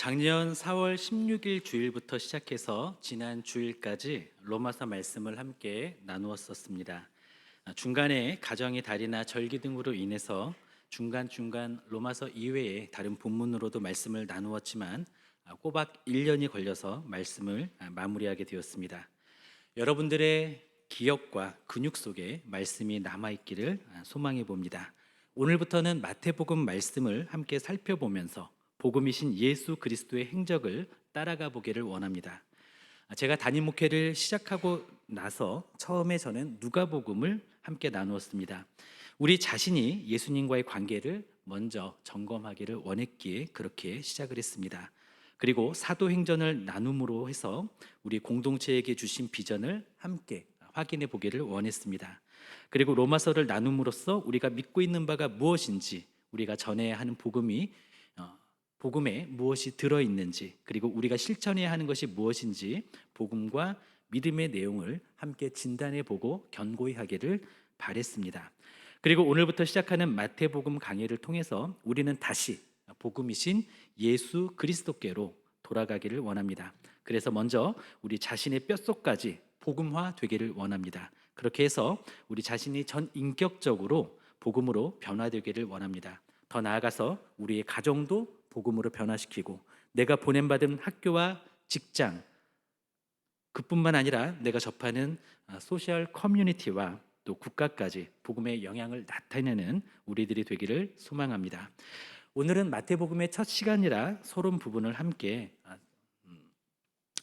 작년 4월 16일 주일부터 시작해서 지난 주일까지 로마서 말씀을 함께 나누었었습니다. 중간에 가정의 달이나 절기 등으로 인해서 중간중간 로마서 이외에 다른 본문으로도 말씀을 나누었지만 꼬박 1년이 걸려서 말씀을 마무리하게 되었습니다. 여러분들의 기억과 근육 속에 말씀이 남아있기를 소망해 봅니다. 오늘부터는 마태복음 말씀을 함께 살펴보면서 복음이신 예수 그리스도의 행적을 따라가 보기를 원합니다. 제가 담임 목회를 시작하고 나서 처음에 저는 누가복음을 함께 나누었습니다. 우리 자신이 예수님과의 관계를 먼저 점검하기를 원했기에 그렇게 시작을 했습니다. 그리고 사도행전을 나눔으로 해서 우리 공동체에게 주신 비전을 함께 확인해 보기를 원했습니다. 그리고 로마서를 나눔으로써 우리가 믿고 있는 바가 무엇인지, 우리가 전해야 하는 복음에 무엇이 들어있는지, 그리고 우리가 실천해야 하는 것이 무엇인지 복음과 믿음의 내용을 함께 진단해 보고 견고히 하기를 바랬습니다. 그리고 오늘부터 시작하는 마태복음 강해를 통해서 우리는 다시 복음이신 예수 그리스도께로 돌아가기를 원합니다. 그래서 먼저 우리 자신의 뼛속까지 복음화 되기를 원합니다. 그렇게 해서 우리 자신이 전 인격적으로 복음으로 변화되기를 원합니다. 더 나아가서 우리의 가정도 복음으로 변화시키고, 내가 보냄받은 학교와 직장, 그뿐만 아니라 내가 접하는 소셜 커뮤니티와 또 국가까지 복음의 영향을 나타내는 우리들이 되기를 소망합니다. 오늘은 마태복음의 첫 시간이라 서론 부분을 함께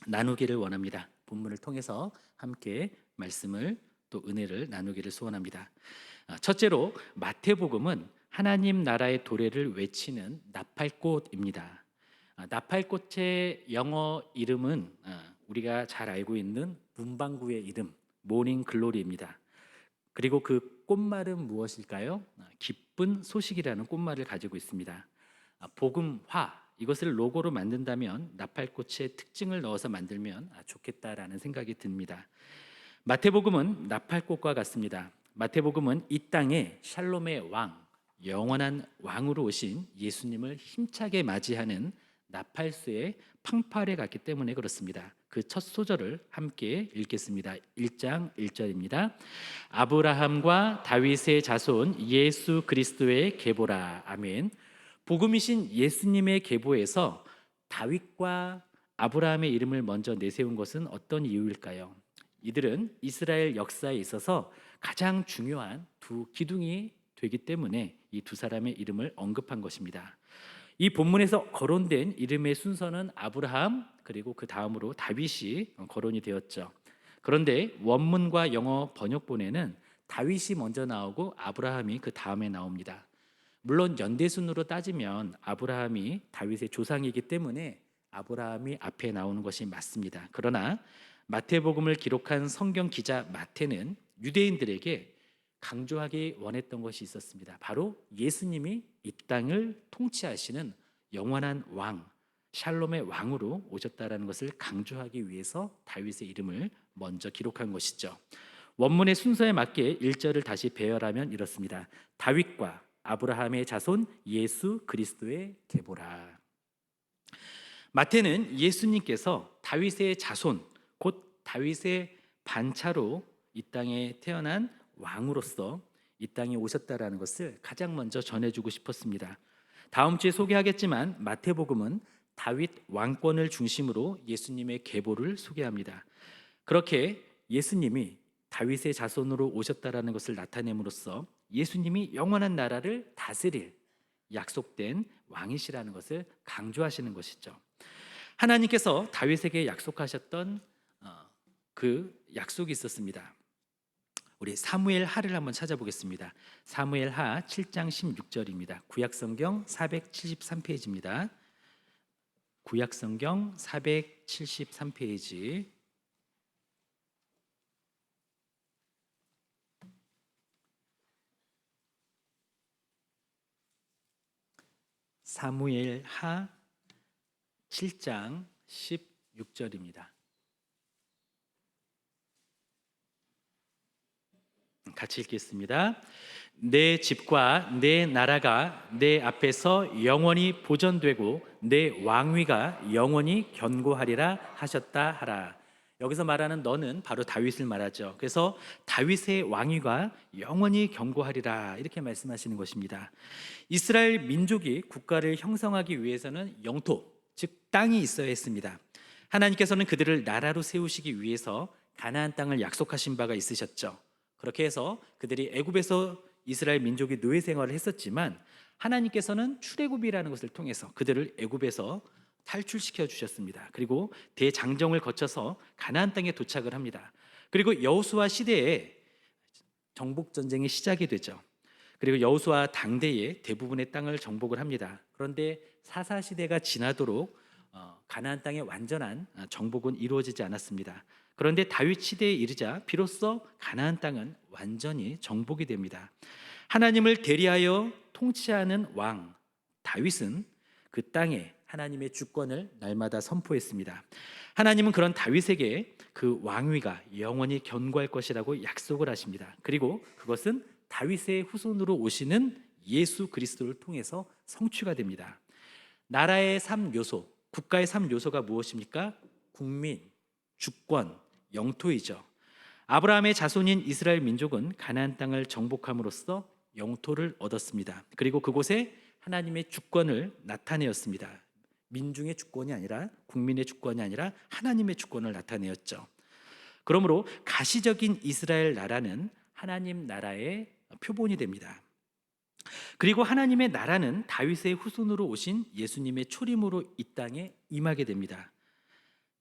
나누기를 원합니다. 본문을 통해서 함께 말씀을 또 은혜를 나누기를 소원합니다. 첫째로 마태복음은 하나님 나라의 도래를 외치는 나팔꽃입니다. 나팔꽃의 영어 이름은 우리가 잘 알고 있는 문방구의 이름 모닝 글로리입니다. 그리고 그 꽃말은 무엇일까요? 기쁜 소식이라는 꽃말을 가지고 있습니다. 복음화, 이것을 로고로 만든다면 나팔꽃의 특징을 넣어서 만들면 좋겠다라는 생각이 듭니다. 마태복음은 나팔꽃과 같습니다. 마태복음은 이 땅에 샬롬의 왕, 영원한 왕으로 오신 예수님을 힘차게 맞이하는 나팔수의 팡팔에 갔기 때문에 그렇습니다. 그 첫 소절을 함께 읽겠습니다. 1장 1절입니다. 아브라함과 다윗의 자손 예수 그리스도의 계보라. 아멘. 복음이신 예수님의 계보에서 다윗과 아브라함의 이름을 먼저 내세운 것은 어떤 이유일까요? 이들은 이스라엘 역사에 있어서 가장 중요한 두 기둥이 되기 때문에 이 두 사람의 이름을 언급한 것입니다. 이 본문에서 거론된 이름의 순서는 아브라함, 그리고 그 다음으로 다윗이 거론이 되었죠. 그런데 원문과 영어 번역본에는 다윗이 먼저 나오고 아브라함이 그 다음에 나옵니다. 물론 연대순으로 따지면 아브라함이 다윗의 조상이기 때문에 아브라함이 앞에 나오는 것이 맞습니다. 그러나 마태복음을 기록한 성경 기자 마태는 유대인들에게 강조하기 원했던 것이 있었습니다. 바로 예수님이 이 땅을 통치하시는 영원한 왕, 샬롬의 왕으로 오셨다라는 것을 강조하기 위해서 다윗의 이름을 먼저 기록한 것이죠. 원문의 순서에 맞게 1절을 다시 배열하면 이렇습니다. 다윗과 아브라함의 자손 예수 그리스도의 계보라. 마태는 예수님께서 다윗의 자손, 곧 다윗의 반차로 이 땅에 태어난 왕으로서 이 땅에 오셨다라는 것을 가장 먼저 전해주고 싶었습니다. 다음 주에 소개하겠지만 마태복음은 다윗 왕권을 중심으로 예수님의 계보를 소개합니다. 그렇게 예수님이 다윗의 자손으로 오셨다라는 것을 나타냄으로써 예수님이 영원한 나라를 다스릴 약속된 왕이시라는 것을 강조하시는 것이죠. 하나님께서 다윗에게 약속하셨던 그 약속이 있었습니다. 우리 사무엘 하를 한번 찾아보겠습니다. 사무엘 하 7장 16절입니다. 구약성경 473페이지입니다. 구약성경 473페이지. 사무엘 하 7장 16절입니다. 같이 읽겠습니다. 내 집과 내 나라가 내 앞에서 영원히 보존되고 내 왕위가 영원히 견고하리라 하셨다 하라. 여기서 말하는 너는 바로 다윗을 말하죠. 그래서 다윗의 왕위가 영원히 견고하리라 이렇게 말씀하시는 것입니다. 이스라엘 민족이 국가를 형성하기 위해서는 영토, 즉 땅이 있어야 했습니다. 하나님께서는 그들을 나라로 세우시기 위해서 가나안 땅을 약속하신 바가 있으셨죠. 그렇게 해서 그들이 애굽에서 이스라엘 민족이 노예 생활을 했었지만 하나님께서는 출애굽이라는 것을 통해서 그들을 애굽에서 탈출시켜 주셨습니다. 그리고 대장정을 거쳐서 가나안 땅에 도착을 합니다. 그리고 여호수아 시대에 정복 전쟁이 시작이 되죠. 그리고 여호수아 당대에 대부분의 땅을 정복을 합니다. 그런데 사사 시대가 지나도록 가나안 땅의 완전한 정복은 이루어지지 않았습니다. 그런데 다윗 시대에 이르자 비로소 가나안 땅은 완전히 정복이 됩니다. 하나님을 대리하여 통치하는 왕 다윗은 그 땅에 하나님의 주권을 날마다 선포했습니다. 하나님은 그런 다윗에게 그 왕위가 영원히 견고할 것이라고 약속을 하십니다. 그리고 그것은 다윗의 후손으로 오시는 예수 그리스도를 통해서 성취가 됩니다. 나라의 3요소, 국가의 3요소가 무엇입니까? 국민, 주권, 영토이죠. 아브라함의 자손인 이스라엘 민족은 가나안 땅을 정복함으로써 영토를 얻었습니다. 그리고 그곳에 하나님의 주권을 나타내었습니다. 민중의 주권이 아니라 국민의 주권이 아니라 하나님의 주권을 나타내었죠. 그러므로 가시적인 이스라엘 나라는 하나님 나라의 표본이 됩니다. 그리고 하나님의 나라는 다윗의 후손으로 오신 예수님의 초림으로 이 땅에 임하게 됩니다.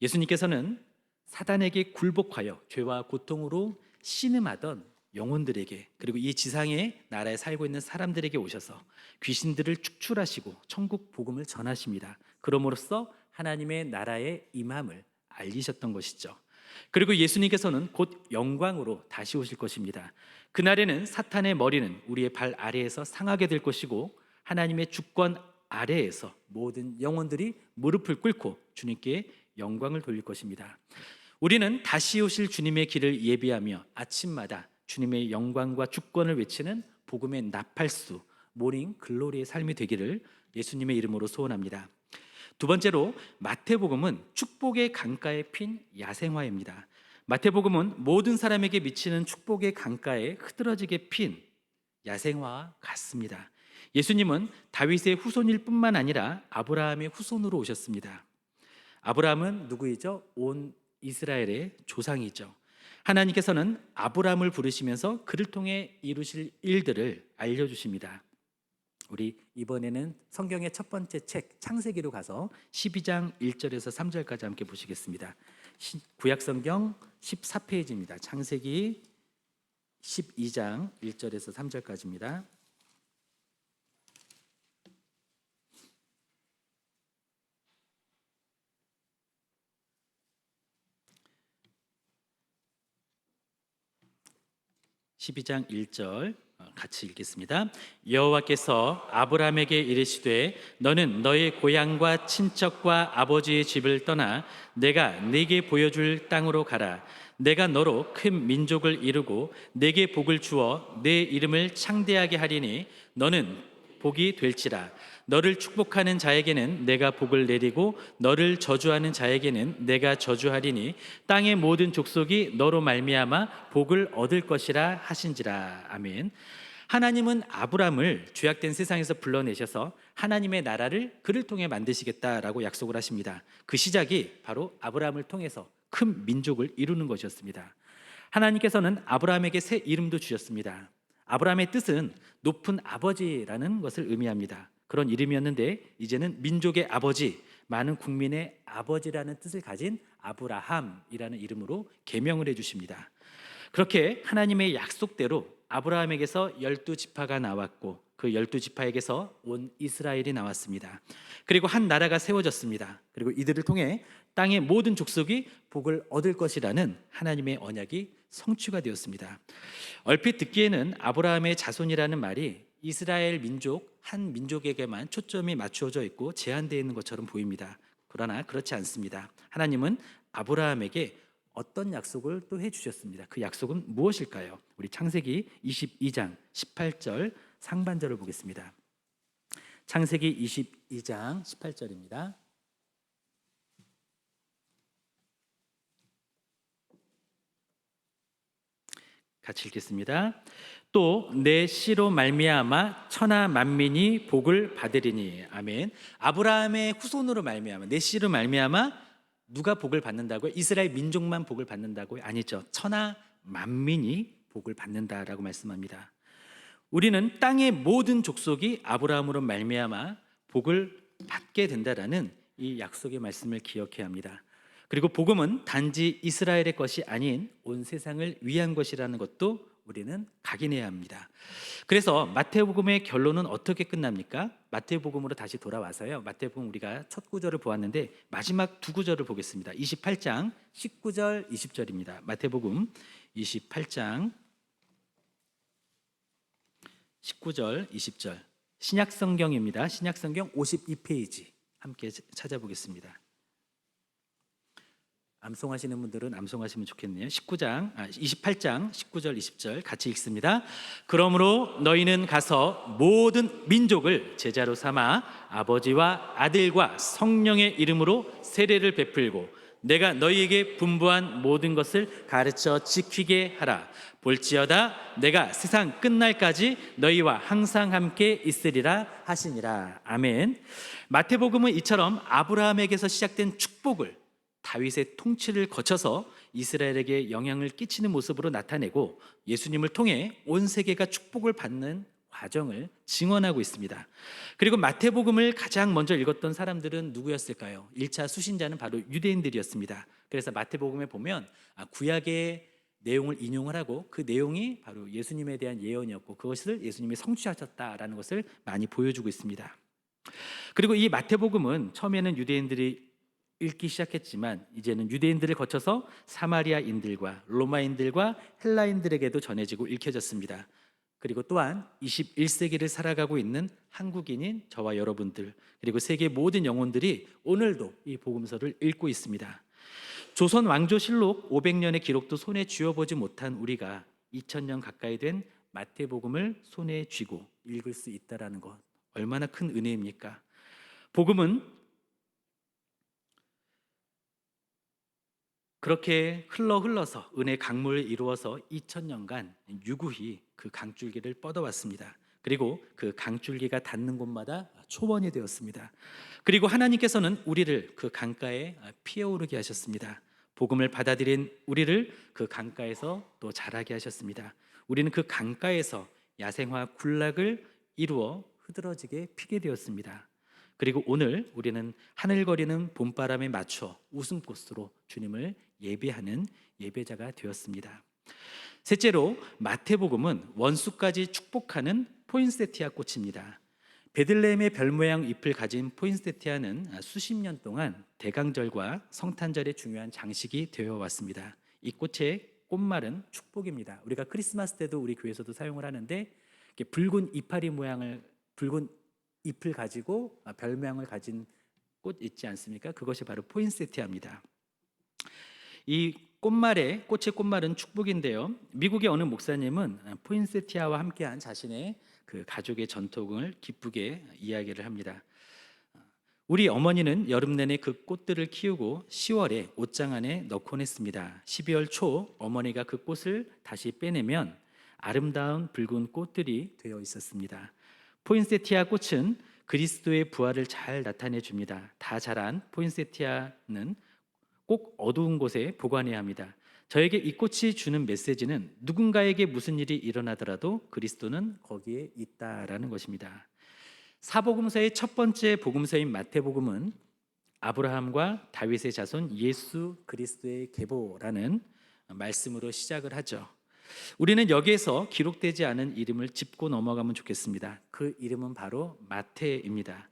예수님께서는 사단에게 굴복하여 죄와 고통으로 신음하던 영혼들에게 그리고 이 지상의 나라에 살고 있는 사람들에게 오셔서 귀신들을 축출하시고 천국 복음을 전하십니다. 그럼으로써 하나님의 나라의 임함을 알리셨던 것이죠. 그리고 예수님께서는 곧 영광으로 다시 오실 것입니다. 그날에는 사탄의 머리는 우리의 발 아래에서 상하게 될 것이고 하나님의 주권 아래에서 모든 영혼들이 무릎을 꿇고 주님께 영광을 돌릴 것입니다. 우리는 다시 오실 주님의 길을 예비하며 아침마다 주님의 영광과 주권을 외치는 복음의 나팔수 모닝 글로리의 삶이 되기를 예수님의 이름으로 소원합니다. 두 번째로 마태복음은 축복의 강가에 핀 야생화입니다. 마태복음은 모든 사람에게 미치는 축복의 강가에 흐드러지게 핀 야생화와 같습니다. 예수님은 다윗의 후손일 뿐만 아니라 아브라함의 후손으로 오셨습니다. 아브라함은 누구이죠? 온 이스라엘의 조상이죠. 하나님께서는 아브라함을 부르시면서 그를 통해 이루실 일들을 알려주십니다. 우리 이번에는 성경의 첫 번째 책 창세기로 가서 12장 1절에서 3절까지 함께 보시겠습니다. 구약성경 14페이지입니다. 창세기 12장 1절에서 3절까지입니다. (12장 1절) 같이 읽겠습니다. 여호와께서 아브라함에게 이르시되 너는 너의 고향과 친척과 아버지의 집을 떠나 내가 네게 보여줄 땅으로 가라. 내가 너로 큰 민족을 이루고 네게 복을 주어 내 이름을 창대하게 하리니 너는 복이 될지라. 너를 축복하는 자에게는 내가 복을 내리고 너를 저주하는 자에게는 내가 저주하리니 땅의 모든 족속이 너로 말미암아 복을 얻을 것이라 하신지라. 아멘. 하나님은 아브람을 죄악된 세상에서 불러내셔서 하나님의 나라를 그를 통해 만드시겠다라고 약속을 하십니다. 그 시작이 바로 아브람을 통해서 큰 민족을 이루는 것이었습니다. 하나님께서는 아브람에게 새 이름도 주셨습니다. 아브람의 뜻은 높은 아버지라는 것을 의미합니다. 그런 이름이었는데 이제는 민족의 아버지, 많은 국민의 아버지라는 뜻을 가진 아브라함이라는 이름으로 계명을 해주십니다. 그렇게 하나님의 약속대로 아브라함에게서 12지파가 나왔고 그 12지파에게서 온 이스라엘이 나왔습니다. 그리고 한 나라가 세워졌습니다. 그리고 이들을 통해 땅의 모든 족속이 복을 얻을 것이라는 하나님의 언약이 성취가 되었습니다. 얼핏 듣기에는 아브라함의 자손이라는 말이 이스라엘 민족, 한 민족에게만 초점이 맞추어져 있고 제한되어 있는 것처럼 보입니다. 그러나 그렇지 않습니다. 하나님은 아브라함에게 어떤 약속을 또 해주셨습니다. 그 약속은 무엇일까요? 우리 창세기 22장 18절 상반절을 보겠습니다. 창세기 22장 18절입니다. 같이 읽겠습니다. 또 내 씨로 말미암아 천하 만민이 복을 받으리니. 아멘. 아브라함의 후손으로 말미암아, 내 씨로 말미암아 누가 복을 받는다고요? 이스라엘 민족만 복을 받는다고요? 아니죠. 천하 만민이 복을 받는다라고 말씀합니다. 우리는 땅의 모든 족속이 아브라함으로 말미암아 복을 받게 된다라는 이 약속의 말씀을 기억해야 합니다. 그리고 복음은 단지 이스라엘의 것이 아닌 온 세상을 위한 것이라는 것도 우리는 각인해야 합니다. 그래서 마태복음의 결론은 어떻게 끝납니까? 마태복음으로 다시 돌아와서요. 마태복음 우리가 첫 구절을 보았는데 마지막 두 구절을 보겠습니다. 28장 19절 20절입니다. 마태복음 28장 19절 20절 신약성경입니다. 신약성경 52페이지 함께 찾아보겠습니다. 암송하시는 분들은 암송하시면 좋겠네요. 28장 19절 20절 같이 읽습니다. 그러므로 너희는 가서 모든 민족을 제자로 삼아 아버지와 아들과 성령의 이름으로 세례를 베풀고 내가 너희에게 분부한 모든 것을 가르쳐 지키게 하라. 볼지어다 내가 세상 끝날까지 너희와 항상 함께 있으리라 하시니라. 아멘. 마태복음은 이처럼 아브라함에게서 시작된 축복을 다윗의 통치를 거쳐서 이스라엘에게 영향을 끼치는 모습으로 나타내고 예수님을 통해 온 세계가 축복을 받는 과정을 증언하고 있습니다. 그리고 마태복음을 가장 먼저 읽었던 사람들은 누구였을까요? 1차 수신자는 바로 유대인들이었습니다. 그래서 마태복음에 보면 구약의 내용을 인용을 하고 그 내용이 바로 예수님에 대한 예언이었고 그것을 예수님이 성취하셨다라는 것을 많이 보여주고 있습니다. 그리고 이 마태복음은 처음에는 유대인들이 읽기 시작했지만 이제는 유대인들을 거쳐서 사마리아인들과 로마인들과 헬라인들에게도 전해지고 읽혀졌습니다. 그리고 또한 21세기를 살아가고 있는 한국인인 저와 여러분들 그리고 세계 모든 영혼들이 오늘도 이 복음서를 읽고 있습니다. 조선 왕조실록 500년의 기록도 손에 쥐어보지 못한 우리가 2000년 가까이 된 마태복음을 손에 쥐고 읽을 수 있다는 것 얼마나 큰 은혜입니까? 복음은 그렇게 흘러서 은혜 강물을 이루어서 2000년간 유구히 그 강줄기를 뻗어왔습니다. 그리고 그 강줄기가 닿는 곳마다 초원이 되었습니다. 그리고 하나님께서는 우리를 그 강가에 피어오르게 하셨습니다. 복음을 받아들인 우리를 그 강가에서 또 자라게 하셨습니다. 우리는 그 강가에서 야생화 군락을 이루어 흐드러지게 피게 되었습니다. 그리고 오늘 우리는 하늘거리는 봄바람에 맞춰 웃음꽃으로 주님을 예배하는 예배자가 되었습니다. 셋째로 마태복음은 원수까지 축복하는 포인세티아 꽃입니다. 베들레헴의 별 모양 잎을 가진 포인세티아는 수십 년 동안 대강절과 성탄절의 중요한 장식이 되어 왔습니다. 이 꽃의 꽃말은 축복입니다. 우리가 크리스마스 때도 우리 교회에서도 사용을 하는데 붉은 이파리 모양을 붉은 잎을 가지고 별 모양을 가진 꽃 있지 않습니까? 그것이 바로 포인세티아입니다. 이 꽃의 꽃말은 축복인데요. 미국의 어느 목사님은 포인세티아와 함께한 자신의 그 가족의 전통을 기쁘게 이야기를 합니다. 우리 어머니는 여름 내내 그 꽃들을 키우고 10월에 옷장 안에 넣곤 했습니다. 12월 초 어머니가 그 꽃을 다시 빼내면 아름다운 붉은 꽃들이 되어 있었습니다. 포인세티아 꽃은 그리스도의 부활을 잘 나타내 줍니다. 다 자란 포인세티아는 꼭 어두운 곳에 보관해야 합니다. 저에게 이 꽃이 주는 메시지는 누군가에게 무슨 일이 일어나더라도 그리스도는 거기에 있다라는 것입니다. 사복음서의 첫 번째 복음서인 마태복음은 아브라함과 다윗의 자손 예수 그리스도의 계보라는 말씀으로 시작을 하죠. 우리는 여기에서 기록되지 않은 이름을 짚고 넘어가면 좋겠습니다. 그 이름은 바로 마태입니다.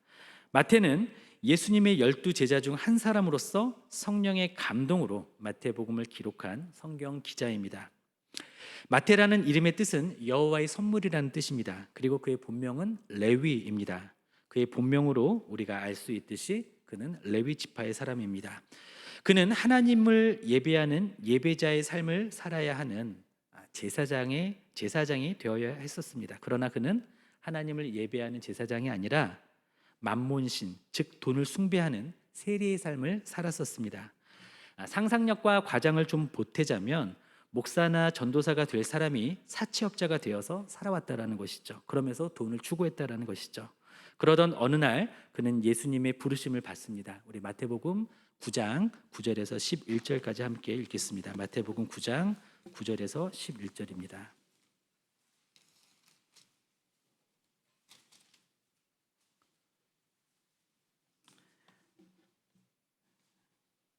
마태는 예수님의 12 제자 중 한 사람으로서 성령의 감동으로 마태복음을 기록한 성경 기자입니다. 마태라는 이름의 뜻은 여호와의 선물이라는 뜻입니다. 그리고 그의 본명은 레위입니다. 그의 본명으로 우리가 알 수 있듯이 그는 레위 지파의 사람입니다. 그는 하나님을 예배하는 예배자의 삶을 살아야 하는 제사장이 되어야 했었습니다. 그러나 그는 하나님을 예배하는 제사장이 아니라 만몬신, 즉 돈을 숭배하는 세리의 삶을 살았었습니다. 상상력과 과장을 좀 보태자면 목사나 전도사가 될 사람이 사채업자가 되어서 살아왔다라는 것이죠. 그러면서 돈을 추구했다라는 것이죠. 그러던 어느 날 그는 예수님의 부르심을 받습니다. 우리 마태복음 9장 9절에서 11절까지 함께 읽겠습니다. 마태복음 9장 9절에서 11절입니다.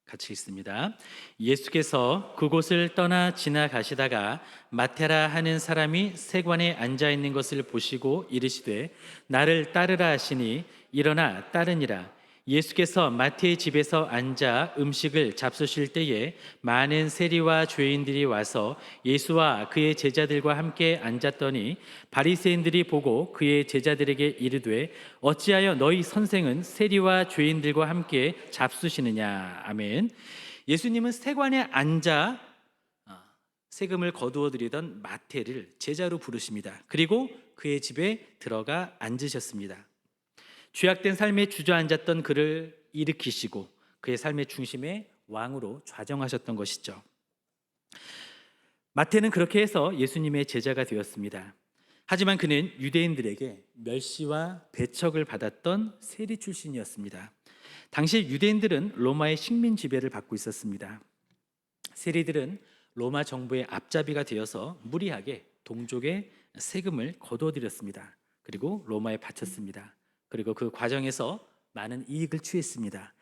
같이 읽습니다. 예수께서 그곳을 떠나 지나가시다가 마테라 하는 사람이 세관에 앉아 있는 것을 보시고 이르시되 나를 따르라 하시니 일어나 따르니라. 예수께서 마태의 집에서 앉아 음식을 잡수실 때에 많은 세리와 죄인들이 와서 예수와 그의 제자들과 함께 앉았더니 바리새인들이 보고 그의 제자들에게 이르되 어찌하여 너희 선생은 세리와 죄인들과 함께 잡수시느냐. 아멘. 예수님은 세관에 앉아 세금을 거두어 드리던 마태를 제자로 부르십니다. 그리고 그의 집에 들어가 앉으셨습니다. 죄악된 삶에 주저앉았던 그를 일으키시고 그의 삶의 중심에 왕으로 좌정하셨던 것이죠. 마태는 그렇게 해서 예수님의 제자가 되었습니다. 하지만 그는 유대인들에게 멸시와 배척을 받았던 세리 출신이었습니다. 당시 유대인들은 로마의 식민 지배를 받고 있었습니다. 세리들은 로마 정부의 앞잡이가 되어서 무리하게 동족의 세금을 거둬들였습니다. 그리고 로마에 바쳤습니다. 그리고 그 과정에서 많은 이익을 취했습니다.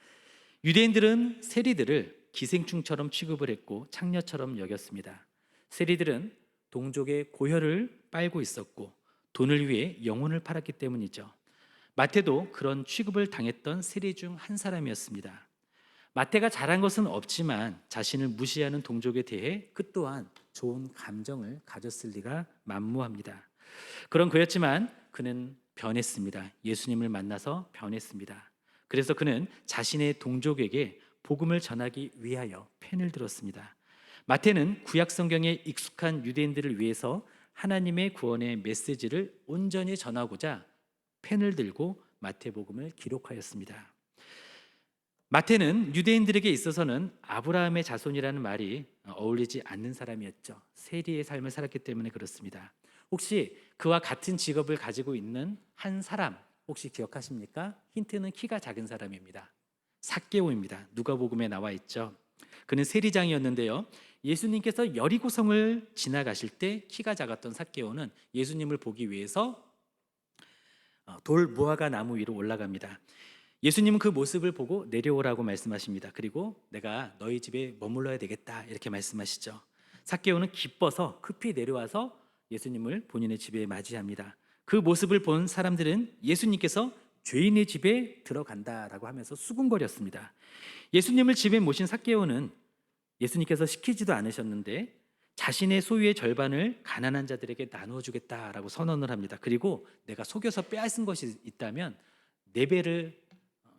유대인들은 세리들을 기생충처럼 취급을 했고 창녀처럼 여겼습니다. 세리들은 동족의 고혈을 빨고 있었고 돈을 위해 영혼을 팔았기 때문이죠. 마태도 그런 취급을 당했던 세리 중 한 사람이었습니다. 마태가 잘한 것은 없지만 자신을 무시하는 동족에 대해 그 또한 좋은 감정을 가졌을 리가 만무합니다. 그런 그였지만 그는 변했습니다. 예수님을 만나서 변했습니다. 그래서 그는 자신의 동족에게 복음을 전하기 위하여 펜을 들었습니다. 마태는 구약 성경에 익숙한 유대인들을 위해서 하나님의 구원의 메시지를 온전히 전하고자 펜을 들고 마태복음을 기록하였습니다. 마태는 유대인들에게 있어서는 아브라함의 자손이라는 말이 어울리지 않는 사람이었죠. 세리의 삶을 살았기 때문에 그렇습니다. 혹시 그와 같은 직업을 가지고 있는 한 사람 혹시 기억하십니까? 힌트는 키가 작은 사람입니다. 삭개오입니다. 누가복음에 나와 있죠. 그는 세리장이었는데요. 예수님께서 여리고성을 지나가실 때 키가 작았던 삭개오는 예수님을 보기 위해서 돌 무화과 나무 위로 올라갑니다. 예수님은 그 모습을 보고 내려오라고 말씀하십니다. 그리고 내가 너희 집에 머물러야 되겠다 이렇게 말씀하시죠. 삭개오는 기뻐서 급히 내려와서 예수님을 본인의 집에 맞이합니다. 그 모습을 본 사람들은 예수님께서 죄인의 집에 들어간다라고 하면서 수군거렸습니다. 예수님을 집에 모신 삭개오는 예수님께서 시키지도 않으셨는데 자신의 소유의 절반을 가난한 자들에게 나누어 주겠다라고 선언을 합니다. 그리고 내가 속여서 빼앗은 것이 있다면 네 배를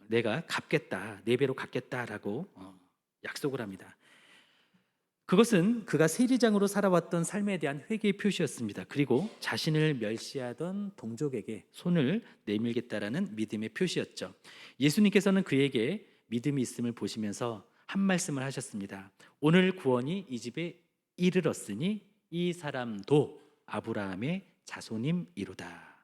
내가 갚겠다, 네 배로 갚겠다라고 약속을 합니다. 그것은 그가 세리장으로 살아왔던 삶에 대한 회개의 표시였습니다. 그리고 자신을 멸시하던 동족에게 손을 내밀겠다라는 믿음의 표시였죠. 예수님께서는 그에게 믿음이 있음을 보시면서 한 말씀을 하셨습니다. 오늘 구원이 이 집에 이르렀으니 이 사람도 아브라함의 자손임이로다.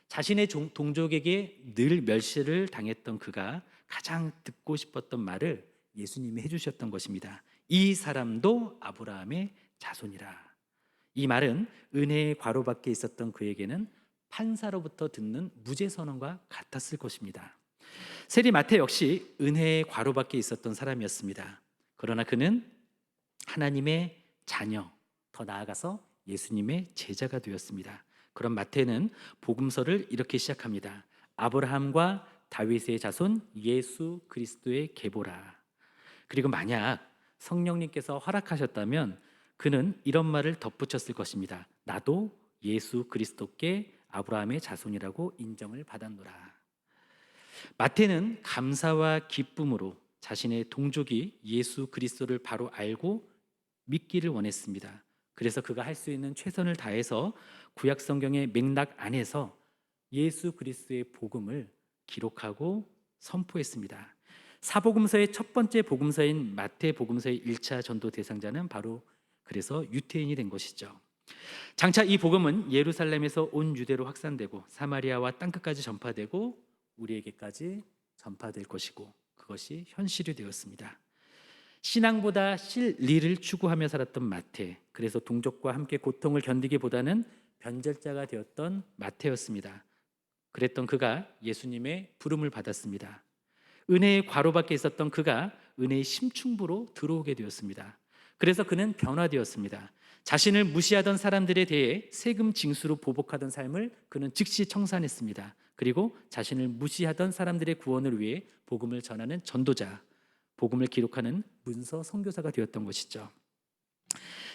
자신의 동족에게 늘 멸시를 당했던 그가 가장 듣고 싶었던 말을 예수님이 해주셨던 것입니다. 이 사람도 아브라함의 자손이라. 이 말은 은혜의 과로 밖에 있었던 그에게는 판사로부터 듣는 무죄 선언과 같았을 것입니다. 세리 마태 역시 은혜의 과로 밖에 있었던 사람이었습니다. 그러나 그는 하나님의 자녀, 더 나아가서 예수님의 제자가 되었습니다. 그럼 마태는 복음서를 이렇게 시작합니다. 아브라함과 다윗의 자손 예수 그리스도의 계보라. 그리고 만약 성령님께서 허락하셨다면 그는 이런 말을 덧붙였을 것입니다. 나도 예수 그리스도께 아브라함의 자손이라고 인정을 받았노라. 마태는 감사와 기쁨으로 자신의 동족이 예수 그리스도를 바로 알고 믿기를 원했습니다. 그래서 그가 할 수 있는 최선을 다해서 구약 성경의 맥락 안에서 예수 그리스도의 복음을 기록하고 선포했습니다. 사복음서의 첫 번째 복음서인 마태복음서의 1차 전도 대상자는 바로 그래서 유태인이 된 것이죠. 장차 이 복음은 예루살렘에서 온 유대로 확산되고 사마리아와 땅끝까지 전파되고 우리에게까지 전파될 것이고 그것이 현실이 되었습니다. 신앙보다 실리를 추구하며 살았던 마태, 그래서 동족과 함께 고통을 견디기보다는 변절자가 되었던 마태였습니다. 그랬던 그가 예수님의 부름을 받았습니다. 은혜의 과로 밖에 있었던 그가 은혜의 심층부로 들어오게 되었습니다. 그래서 그는 변화되었습니다. 자신을 무시하던 사람들에 대해 세금 징수로 보복하던 삶을 그는 즉시 청산했습니다. 그리고 자신을 무시하던 사람들의 구원을 위해 복음을 전하는 전도자, 복음을 기록하는 문서 선교사가 되었던 것이죠.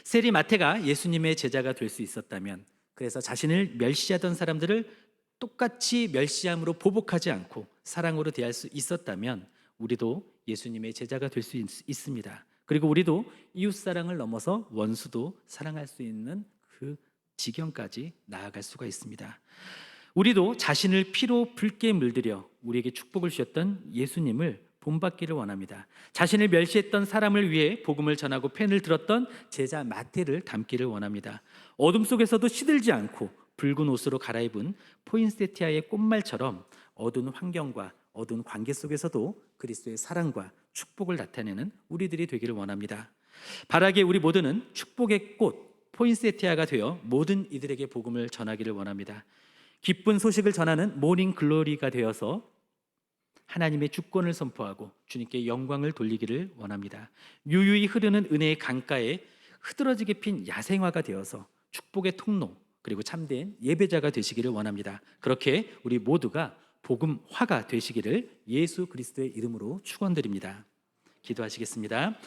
세리 마태가 예수님의 제자가 될 수 있었다면, 그래서 자신을 멸시하던 사람들을 똑같이 멸시함으로 보복하지 않고 사랑으로 대할 수 있었다면 우리도 예수님의 제자가 될 수 있습니다. 그리고 우리도 이웃사랑을 넘어서 원수도 사랑할 수 있는 그 지경까지 나아갈 수가 있습니다. 우리도 자신을 피로 붉게 물들여 우리에게 축복을 주셨던 예수님을 본받기를 원합니다. 자신을 멸시했던 사람을 위해 복음을 전하고 펜을 들었던 제자 마태를 닮기를 원합니다. 어둠 속에서도 시들지 않고 붉은 옷으로 갈아입은 포인세티아의 꽃말처럼 어두운 환경과 어두운 관계 속에서도 그리스도의 사랑과 축복을 나타내는 우리들이 되기를 원합니다. 바라기에 우리 모두는 축복의 꽃 포인세티아가 되어 모든 이들에게 복음을 전하기를 원합니다. 기쁜 소식을 전하는 모닝 글로리가 되어서 하나님의 주권을 선포하고 주님께 영광을 돌리기를 원합니다. 유유히 흐르는 은혜의 강가에 흐드러지게 핀 야생화가 되어서 축복의 통로 그리고 참된 예배자가 되시기를 원합니다. 그렇게 우리 모두가 복음화가 되시기를 예수 그리스도의 이름으로 축원드립니다. 기도하시겠습니다.